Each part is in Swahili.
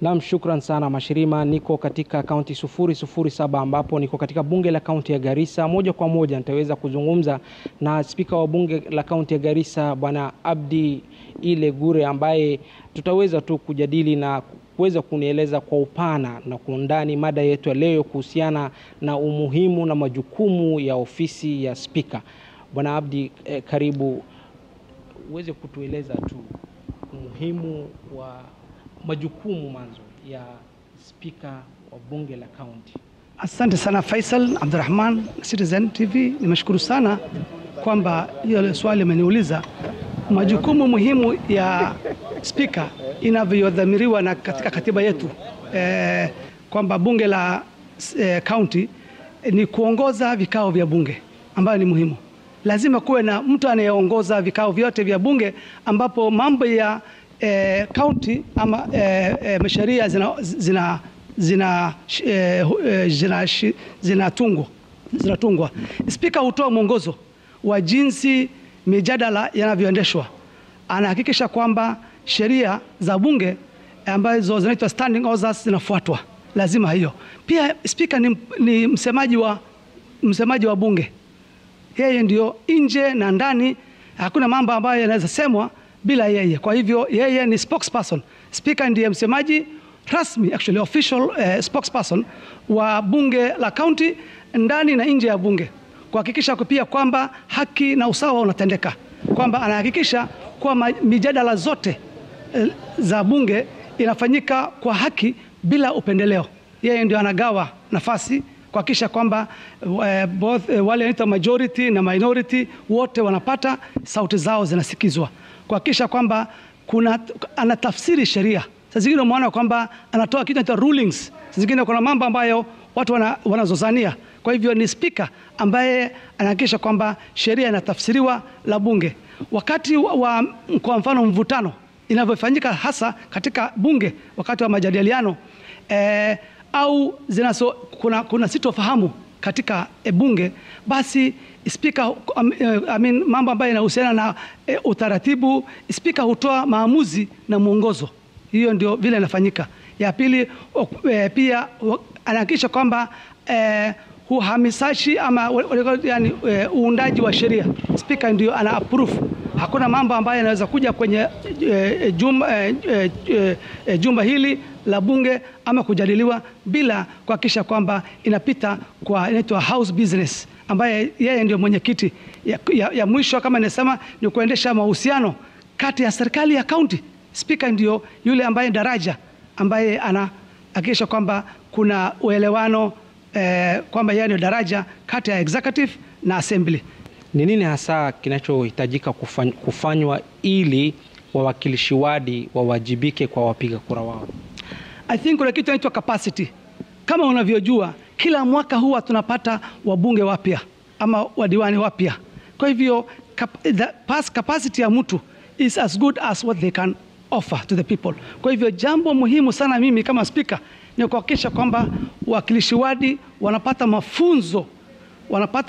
Naam, shukran sana Mashirima. Niko katika kaunti 007 ambapo niko katika bunge la kaunti ya Garissa. Moja kwa moja nitaweza kuzungumza na spika wa bunge la kaunti ya Garissa Bwana Abdi Ile Gure, ambaye tutaweza tu kujadili na kuweza kunieleza kwa upana na kwa undani mada yetu ya leo kuhusiana na umuhimu na majukumu ya ofisi ya spika. Bwana Abdi, karibu uweze kutueleza tu umuhimu wa majukumu manzo ya spika wa bunge la kaunti. Asante sana Faisal Abdurrahman, Citizen TV. Nimeshukuru sana kwamba hiyo swali umeniuliza. Majukumu muhimu ya spika inavyodhamiriwa na katika katiba yetu kwamba bunge la kaunti ni kuongoza vikao vya bunge, ambayo ni muhimu. Lazima kuwe na mtu anayeongoza vikao vyote vya bunge ambapo mambo ya county ama sheria zinatungwa. Spika hutoa mwongozo wa jinsi mijadala yanavyoendeshwa. Anahakikisha kwamba sheria za bunge ambazo zinaitwa standing orders zinafuatwa. Lazima hiyo. Pia spika ni msemaji wa bunge. Yeye ndio nje na ndani, hakuna mambo ambayo yanaweza semwa bila yeye. Kwa hivyo yeye ni spokesperson. Speaker ndiye msemaji rasmi, actually official spokesperson wa bunge la county ndani na nje ya bunge, kuhakikisha pia kwamba haki na usawa unatendeka, kwamba anahakikisha kwa mijadala zote za bunge inafanyika kwa haki bila upendeleo. Yeye ndio anagawa nafasi kuhakikisha kwamba both wale wanaitwa majority na minority wote wanapata sauti zao zinasikizwa, kuhakikisha kwamba anatafsiri sheria. Sasa zingine umeona kwamba anatoa kitu cha rulings, sasa zingine kuna mambo ambayo watu wanazozania. Kwa hivyo ni speaker ambaye anahakikisha kwamba sheria inatafsiriwa la bunge. Wakati wa kwa mfano mvutano inavyofanyika hasa katika bunge wakati wa majadiliano au kuna sitofahamu katika bunge, basi speaker mambo ambayo yanahusiana na utaratibu, speaker hutoa maamuzi na mwongozo. Hiyo ndio vile inafanyika. Ya pili, pia anahakikisha kwamba uhamisashi ama yani uundaji wa sheria, speaker ndio ana approve. Hakuna mambo ambayo yanaweza kuja kwenye jumba hili la bunge ama kujadiliwa bila kuhakikisha kwamba inapita kwa inaitwa house business, ambaye yeye ndio mwenyekiti. Ya mwisho kama nisema ni kuendesha mahusiano kati ya serikali ya county. Speaker ndio yule ambaye daraja ambaye anahakikisha kwamba kuna uelewano, kwamba yeye ndio daraja kati ya executive na assembly. Ni nini hasa kinachohitajika kufanywa ili wawakilishi wadi wawajibike kwa wapiga kura wao? I think kuna kitu inaitwa capacity. Kama unavyojua, kila mwaka huwa tunapata wabunge wapya ama wadiwani wapya. Kwa hivyo capacity ya mtu is as good as what they can offer to the people. Kwa hivyo jambo muhimu sana mimi kama speaker ni kuhakikisha kwamba wawakilishi wadi wanapata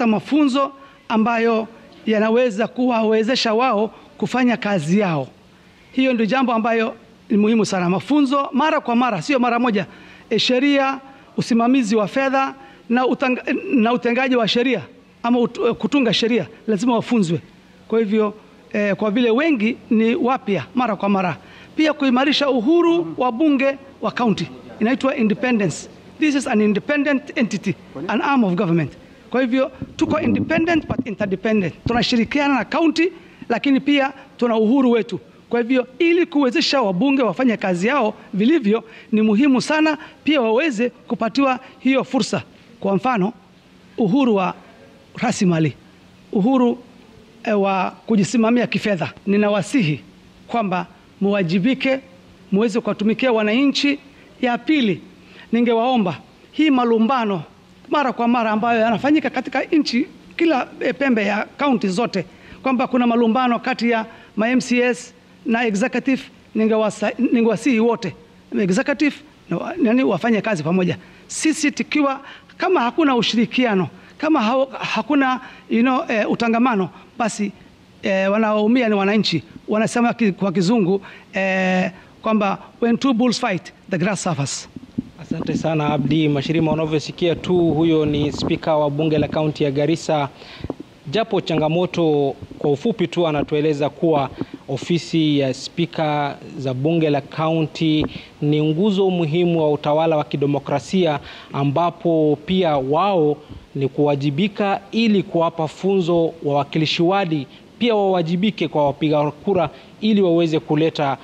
mafunzo ambayo yanaweza kuwawezesha wao kufanya kazi yao. Hiyo ndio jambo ambayo ni muhimu sana. Mafunzo mara kwa mara, sio mara moja. Sheria, usimamizi wa fedha na utengaji wa sheria ama kutunga sheria lazima wafunzwe. Kwa hivyo kwa vile wengi ni wapya mara kwa mara. Pia kuimarisha uhuru wa bunge wa county, inaitwa independence. This is an independent entity, an arm of government. Kwa hivyo tuko independent but interdependent. Tunashirikiana na county lakini pia tuna uhuru wetu. Kwa hivyo ili kuwezesha wabunge wafanye kazi yao vilivyo, ni muhimu sana pia waweze kupatiwa hiyo fursa. Kwa mfano, uhuru wa rasilimali, uhuru wa kujisimamia kifedha. Ninawasihi kwamba muwajibike, muweze kuwatumikia wananchi. Ya pili, ningewaomba hii malumbano mara kwa mara ambayo yanafanyika katika nchi kila pembe ya county zote, kwamba kuna malumbano kati ya MCS na executive, ningewasihi wote executive na wafanye kazi pamoja. Sisi tukiwa kama hakuna ushirikiano, kama hakuna utangamano, basi wanaoumia ni wananchi. Wanasema kwa kizungu kwamba when two bulls fight the grass surface. Asante sana Abdi Mashirima. Unavyosikia tu, huyo ni spika wa bunge la kaunti ya Garissa. Japo changamoto, kwa ufupi tu anatueleza kuwa ofisi ya spika za bunge la kaunti ni nguzo muhimu wa utawala wa kidemokrasia, ambapo pia wao ni kuwajibika ili kuwapa funzo wawakilishi wadi, pia wawajibike kwa wapiga kura ili waweze kuleta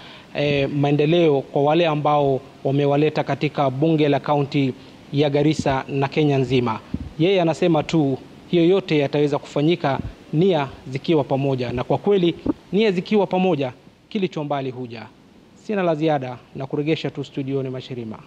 maendeleo kwa wale ambao wamewaleta katika bunge la kaunti ya Garissa na Kenya nzima. Yeye anasema tu hiyo yote yataweza kufanyika nia zikiwa pamoja, na kwa kweli nia zikiwa pamoja kilicho mbali huja. Sina la ziada na kuregesha tu studioni Mashirima.